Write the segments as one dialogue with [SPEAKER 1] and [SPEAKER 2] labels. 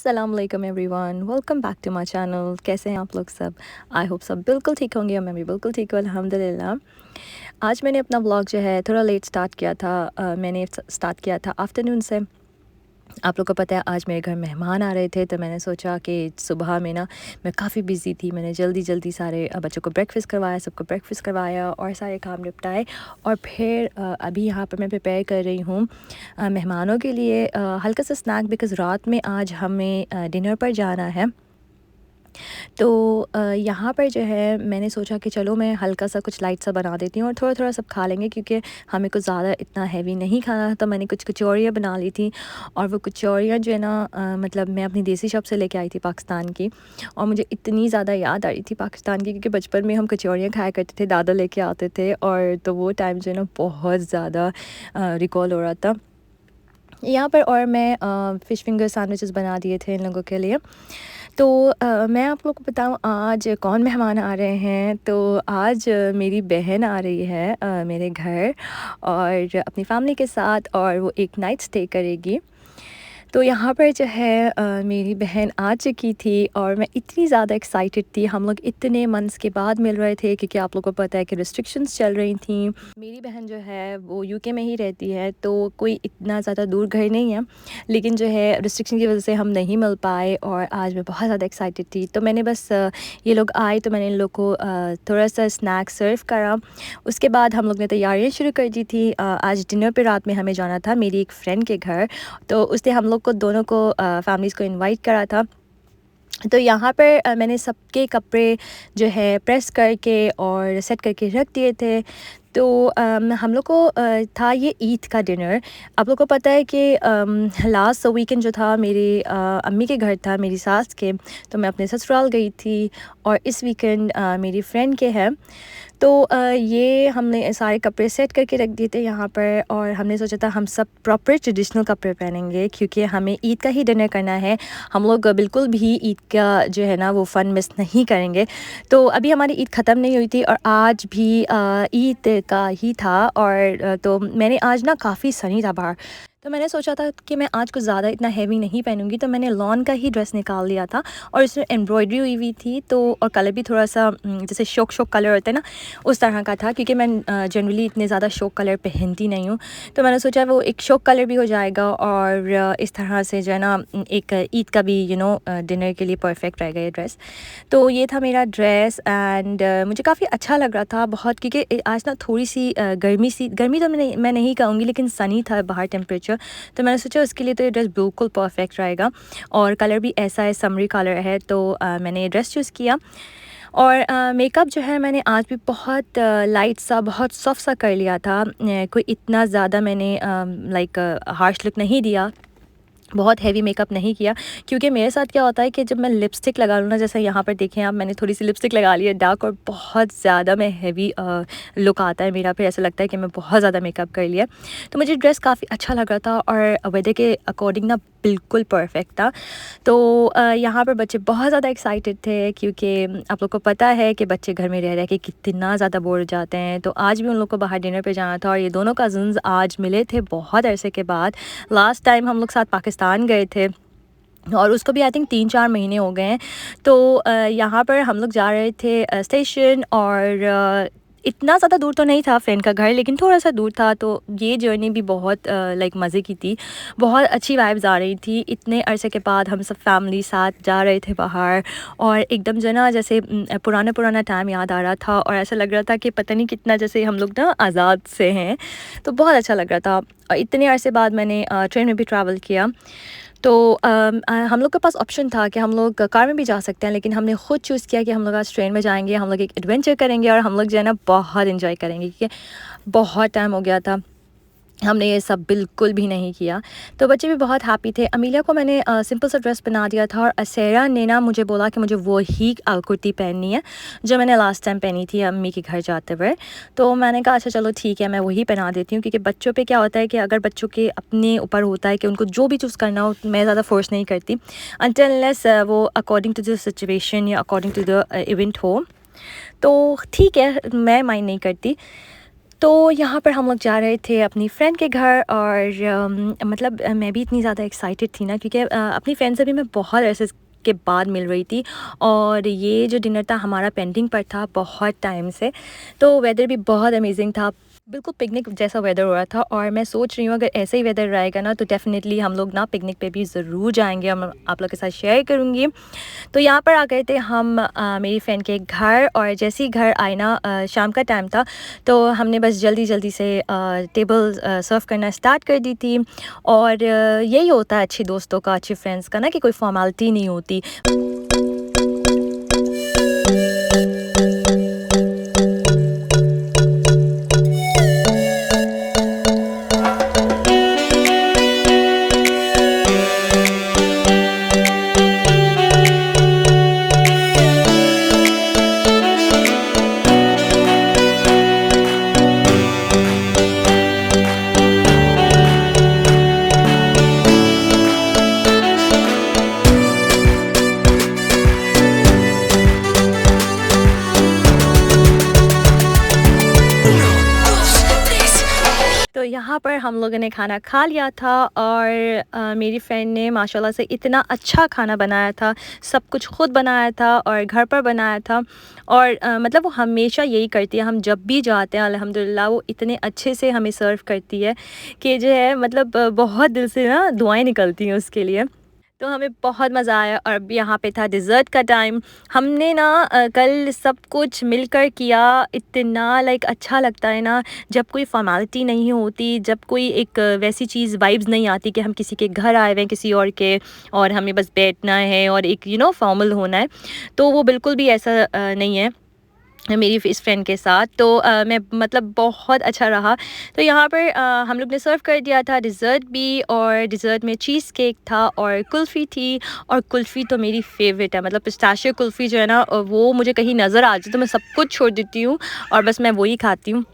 [SPEAKER 1] अस्सलाम वालेकुम everyone, welcome back to my channel. कैसे हैं आप लोग सब? आई होप सब बिल्कुल ठीक होंगे और मैं भी बिल्कुल ठीक हूँ अल्हम्दुलिल्लाह। आज मैंने अपना व्लॉग जो है थोड़ा लेट स्टार्ट किया था। मैंने स्टार्ट किया था आफ्टरनून से। आप लोग को पता है आज मेरे घर मेहमान आ रहे थे, तो मैंने सोचा कि सुबह में ना मैं काफ़ी बिज़ी थी। मैंने जल्दी जल्दी सारे बच्चों को ब्रेकफ़ास्ट करवाया, सबको ब्रेकफ़ास्ट करवाया और सारे काम निपटाए। और फिर अभी यहाँ पर मैं प्रिपेयर कर रही हूँ मेहमानों के लिए हल्का सा स्नैक, बिकॉज़ रात में आज हमें डिनर पर जाना है। तो यहाँ पर जो है मैंने सोचा कि चलो मैं हल्का सा कुछ लाइट सा बना देती हूँ और थोड़ा थोड़ा सब खा लेंगे, क्योंकि हमें कुछ ज़्यादा इतना हैवी नहीं खाना था। तो मैंने कुछ कचौरियाँ बना ली थी, और वो कचौरियाँ जो है ना मतलब मैं अपनी देसी शॉप से लेके आई थी पाकिस्तान की। और मुझे इतनी ज़्यादा याद आ रही थी पाकिस्तान की, क्योंकि बचपन में हम कचौरियाँ खाया करते थे, दादा लेके आते थे। और तो वो टाइम जो है ना बहुत ज़्यादा रिकॉल हो रहा था यहाँ पर। और मैं फ़िश फिंगर सैंडविचेस बना दिए थे इन लोगों के लिए। तो मैं आप लोग को बताऊँ आज कौन मेहमान आ रहे हैं। तो आज मेरी बहन आ रही है मेरे घर, और अपनी फैमिली के साथ, और वो एक नाइट स्टे करेगी। तो यहाँ पर जो है मेरी बहन आ चुकी थी, और मैं इतनी ज़्यादा एक्साइटेड थी। हम लोग इतने मंथ्स के बाद मिल रहे थे, क्योंकि आप लोगों को पता है कि रिस्ट्रिक्शंस चल रही थी। मेरी बहन जो है वो यूके में ही रहती है, तो कोई इतना ज़्यादा दूर घर नहीं है, लेकिन जो है रिस्ट्रिक्शन की वजह से हम नहीं मिल पाए। और आज मैं बहुत ज़्यादा एक्साइटेड थी, तो मैंने बस ये लोग आए तो मैंने इन लोग को थोड़ा सा स्नैक सर्व करा। उसके बाद हम लोग ने तैयारियाँ शुरू कर दी थी। आज डिनर पे रात में हमें जाना था मेरी एक फ़्रेंड के घर, तो उसने हम लोग को दोनों को फैमिलीज़ को इनवाइट करा था। तो यहाँ पर मैंने सबके कपड़े जो है प्रेस करके और सेट करके रख दिए थे। तो हम लोग को था ये ईद का डिनर। आप लोग को पता है कि लास्ट वीकेंड जो था मेरी अम्मी के घर था, मेरी सास के, तो मैं अपने ससुराल गई थी। और इस वीकेंड मेरी फ्रेंड के है। तो ये हमने सारे कपड़े सेट करके रख दिए थे यहाँ पर, और हमने सोचा था हम सब प्रॉपर ट्रेडिशनल कपड़े पहनेंगे, क्योंकि हमें ईद का ही डिनर करना है। हम लोग बिल्कुल भी ईद का जो है ना वो फ़न मिस नहीं करेंगे। तो अभी हमारी ईद ख़त्म नहीं हुई थी, और आज भी ईद का ही था। और तो मैंने आज ना काफ़ी सनी था बाहर, तो मैंने सोचा था कि मैं आज कुछ ज़्यादा इतना हैवी नहीं पहनूंगी, तो मैंने लॉन का ही ड्रेस निकाल लिया था, और इसमें एम्ब्रॉयडरी हुई हुई थी। तो और कलर भी थोड़ा सा जैसे शोक शोक कलर होता है ना, उस तरह का था, क्योंकि मैं जनरली इतने ज़्यादा शोक कलर पहनती नहीं हूँ। तो मैंने सोचा वो एक शोक कलर भी हो जाएगा, और इस तरह से जो है ना एक ईद का भी डिनर के लिए परफेक्ट रहेगा ये ड्रेस। तो ये था मेरा ड्रेस, एंड मुझे काफ़ी अच्छा लग रहा था बहुत, क्योंकि आज ना थोड़ी सी गर्मी तो मैं नहीं कहूँगी, लेकिन सनी था बाहर टेम्परेचर। तो मैंने सोचा उसके लिए तो ये ड्रेस बिल्कुल परफेक्ट रहेगा, और कलर भी ऐसा है, समरी कलर है। तो मैंने ये ड्रेस चूज़ किया। और मेकअप जो है मैंने आज भी बहुत लाइट सा, बहुत सॉफ्ट सा कर लिया था। कोई इतना ज़्यादा मैंने लाइक हार्श लुक नहीं दिया, बहुत हेवी मेकअप नहीं किया। क्योंकि मेरे साथ क्या होता है कि जब मैं लिपस्टिक लगा लूँ ना, जैसे यहाँ पर देखें आप, मैंने थोड़ी सी लिपस्टिक लगा ली है डार्क, और बहुत ज़्यादा मैं हेवी लुक आता है मेरा, फिर ऐसा लगता है कि मैं बहुत ज़्यादा मेकअप कर लिया। तो मुझे ड्रेस काफ़ी अच्छा लग रहा था, और वेदर के अकॉर्डिंग ना बिल्कुल परफेक्ट था। तो यहाँ पर बच्चे बहुत ज़्यादा एक्साइटेड थे, क्योंकि आप लोग को पता है कि बच्चे घर में रह रह के कितना ज़्यादा बोर हो जाते हैं। तो आज भी उन लोग को बाहर डिनर पे जाना था, और ये दोनों कज़न्स आज मिले थे बहुत अरसे के बाद। लास्ट टाइम हम लोग साथ पाकिस्तान गए थे, और उसको भी आई थिंक 3-4 महीने हो गए हैं। तो यहाँ पर हम लोग जा रहे थे स्टेशन, और इतना ज़्यादा दूर तो नहीं था फ्रेंड का घर, लेकिन थोड़ा सा दूर था। तो ये जर्नी भी बहुत लाइक मज़े की थी, बहुत अच्छी वाइब्स आ रही थी। इतने अरसे के बाद हम सब फैमिली साथ जा रहे थे बाहर, और एकदम जो ना जैसे पुराना पुराना टाइम याद आ रहा था, और ऐसा लग रहा था कि पता नहीं कितना जैसे हम लोग ना आज़ाद से हैं। तो बहुत अच्छा लग रहा था, और इतने अरसे बाद मैंने ट्रेन में भी ट्रैवल किया। तो हम लोग के पास ऑप्शन था कि हम लोग कार में भी जा सकते हैं, लेकिन हमने खुद चूज़ किया कि हम लोग आज ट्रेन में जाएंगे। हम लोग एक एडवेंचर करेंगे, और हम लोग जो है ना बहुत इन्जॉय करेंगे, क्योंकि बहुत टाइम हो गया था हमने ये सब बिल्कुल भी नहीं किया। तो बच्चे भी बहुत हैप्पी थे। अमीलिया को मैंने सिंपल सा ड्रेस बना दिया था, और असेरा ने ना मुझे बोला कि मुझे वो ही कुर्ती पहननी है जो मैंने लास्ट टाइम पहनी थी अम्मी के घर जाते हुए। तो मैंने कहा अच्छा चलो ठीक है, मैं वही पहना देती हूँ, क्योंकि बच्चों पे क्या होता है कि अगर बच्चों के अपने ऊपर होता है कि उनको जो भी चूज़ करना हो, मैं ज़्यादा फोर्स नहीं करती अनटिल अनलेस वो अकॉर्डिंग टू द सिचुएशन या अकॉर्डिंग टू द इवेंट हो। तो ठीक है, मैं माइंड नहीं करती। तो यहाँ पर हम लोग जा रहे थे अपनी फ्रेंड के घर और मतलब मैं भी इतनी ज़्यादा एक्साइटेड थी ना, क्योंकि अपनी फ्रेंड से भी मैं बहुत अरसे के बाद मिल रही थी और ये जो डिनर था हमारा पेंडिंग पर था बहुत टाइम से। तो वेदर भी बहुत अमेजिंग था, बिल्कुल पिकनिक जैसा वेदर हो रहा था और मैं सोच रही हूँ अगर ऐसे ही वेदर रहेगा ना तो डेफ़िनेटली हम लोग ना पिकनिक पे भी ज़रूर जाएंगे और मैं आप लोग के साथ शेयर करूँगी। तो यहाँ पर आ गए थे हम मेरी फ्रेंड के घर और जैसे ही घर आए ना शाम का टाइम था, तो हमने बस जल्दी जल्दी से टेबल सर्व करना स्टार्ट कर दी थी। और यही होता है अच्छे दोस्तों का, अच्छे फ्रेंड्स का ना, कि कोई फॉर्मेलिटी नहीं होती। तो यहाँ पर हम लोगों ने खाना खा लिया था और मेरी फ्रेंड ने माशाल्लाह से इतना अच्छा खाना बनाया था, सब कुछ खुद बनाया था और घर पर बनाया था। और मतलब वो हमेशा यही करती है, हम जब भी जाते हैं अल्हम्दुलिल्लाह वो इतने अच्छे से हमें सर्व करती है कि जो है मतलब बहुत दिल से ना दुआएं निकलती हैं उसके लिए। तो हमें बहुत मज़ा आया और अब यहाँ पे था डिज़र्ट का टाइम। हमने ना कल सब कुछ मिलकर किया, इतना लाइक अच्छा लगता है ना जब कोई फ़ॉर्मेलिटी नहीं होती, जब कोई एक वैसी चीज़ वाइब्स नहीं आती कि हम किसी के घर आए हुए हैं किसी और के और हमें बस बैठना है और एक फॉर्मल होना है। तो वो बिल्कुल भी ऐसा नहीं है मेरी इस फ्रेंड के साथ। तो मैं मतलब बहुत अच्छा रहा। तो यहाँ पर हम लोग ने सर्व कर दिया था डिज़र्ट भी और डिज़र्ट में चीज़ केक था और कुल्फ़ी थी। और कुल्फ़ी तो मेरी फेवरेट है, मतलब पिस्ताशियो कुल्फ़ी जो है ना वो मुझे कहीं नज़र आ जाए तो मैं सब कुछ छोड़ देती हूँ और बस मैं वही खाती हूँ।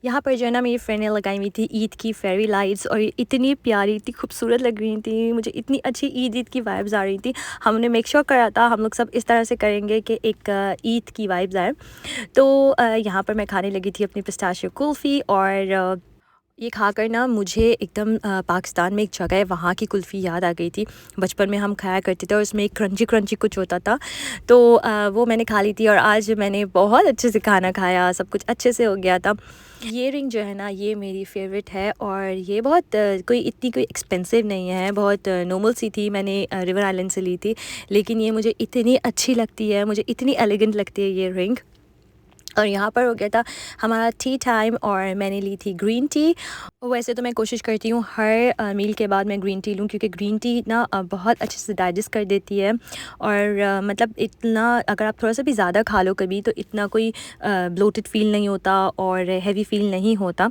[SPEAKER 1] यहाँ पर जो है ना मेरी फ्रेंड ने लगाई हुई थी ईद की फेरी लाइट्स और ये इतनी प्यारी, इतनी खूबसूरत लग रही थी, मुझे इतनी अच्छी ईद की वाइब्स आ रही थी। हमने मेक श्योर करा था हम लोग सब इस तरह से करेंगे कि एक ईद की वाइब्स आए। तो यहाँ पर मैं खाने लगी थी अपनी पिस्ताशियो कुल्फ़ी और ये खाकर ना मुझे एकदम पाकिस्तान में एक जगह है वहाँ की कुल्फ़ी याद आ गई थी। बचपन में हम खाया करते थे और उसमें एक क्रंची क्रंची कुछ होता था, तो वो मैंने खा ली थी और आज मैंने बहुत अच्छे से खाना खाया, सब कुछ अच्छे से हो गया था। ये रिंग जो है ना ये मेरी फेवरेट है और ये बहुत कोई एक्सपेंसिव नहीं है, बहुत नॉर्मल सी थी, मैंने रिवर आइलैंड से ली थी। लेकिन ये मुझे इतनी अच्छी लगती है, मुझे इतनी एलिगेंट लगती है ये रिंग। और यहाँ पर हो गया था हमारा टी टाइम और मैंने ली थी ग्रीन टी। वैसे तो मैं कोशिश करती हूँ हर मील के बाद मैं ग्रीन टी लूँ, क्योंकि ग्रीन टी ना बहुत अच्छे से डाइजेस्ट कर देती है और मतलब इतना अगर आप थोड़ा सा भी ज़्यादा खा लो कभी तो इतना कोई ब्लोटेड फ़ील नहीं होता और हैवी फ़ील नहीं होता।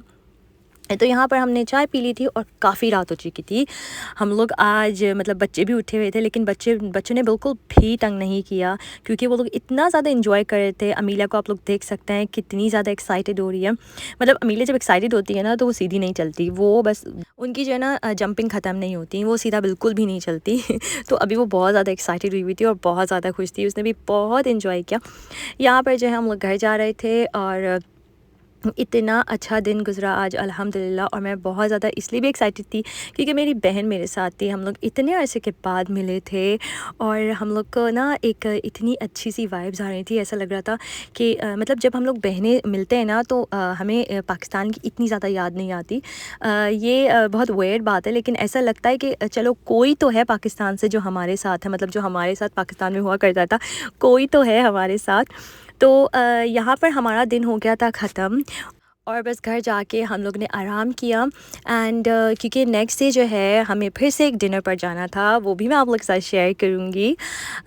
[SPEAKER 1] तो यहाँ पर हमने चाय पी ली थी और काफ़ी रात हो चुकी थी। हम लोग आज मतलब बच्चे भी उठे हुए थे लेकिन बच्चों ने बिल्कुल भी तंग नहीं किया, क्योंकि वो लोग इतना ज़्यादा एंजॉय कर रहे थे। अमीला को आप लोग देख सकते हैं कितनी ज़्यादा एक्साइटेड हो रही है। मतलब अमीला जब एक्साइटेड होती है ना तो वो सीधी नहीं चलती, वो बस उनकी जो है ना जंपिंग ख़त्म नहीं होती, वो सीधा बिल्कुल भी नहीं चलती। तो अभी वो बहुत ज़्यादा एक्साइटेड हुई थी और बहुत ज़्यादा खुश थी, उसने भी बहुत इन्जॉय किया। यहाँ पर जो है हम लोग घर जा रहे थे और इतना अच्छा दिन गुज़रा आज अल्हम्दुलिल्लाह। और मैं बहुत ज़्यादा इसलिए भी एक्साइटेड थी क्योंकि मेरी बहन मेरे साथ थी, हम लोग इतने अरसे के बाद मिले थे और हम लोग को ना एक इतनी अच्छी सी वाइब्स आ रही थी। ऐसा लग रहा था कि मतलब जब हम लोग बहनें मिलते हैं ना तो हमें पाकिस्तान की इतनी ज़्यादा याद नहीं आती। ये बहुत वियर्ड बात है लेकिन ऐसा लगता है कि चलो कोई तो है पाकिस्तान से जो हमारे साथ है, मतलब जो हमारे साथ पाकिस्तान में हुआ करता था, कोई तो है हमारे साथ। तो यहाँ पर हमारा दिन हो गया था ख़त्म और बस घर जाके हम लोग ने आराम किया एंड क्योंकि नेक्स्ट डे जो है हमें फिर से एक डिनर पर जाना था, वो भी मैं आप लोग के साथ शेयर करूँगी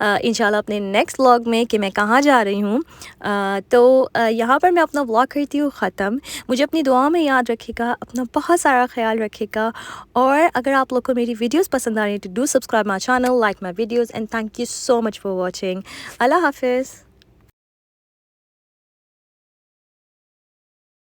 [SPEAKER 1] इंशाल्लाह अपने नेक्स्ट व्लॉग में कि मैं कहाँ जा रही हूँ। यहाँ पर मैं अपना व्लॉग करती हूँ ख़त्म। मुझे अपनी दुआ में याद रखिएगा, अपना बहुत सारा ख्याल रखिएगा, और अगर आप लोग को मेरी वीडियोस पसंद आ रही है तो do subscribe my channel, like my videos, and thank you so much for watching. अल्लाह हाफिज़।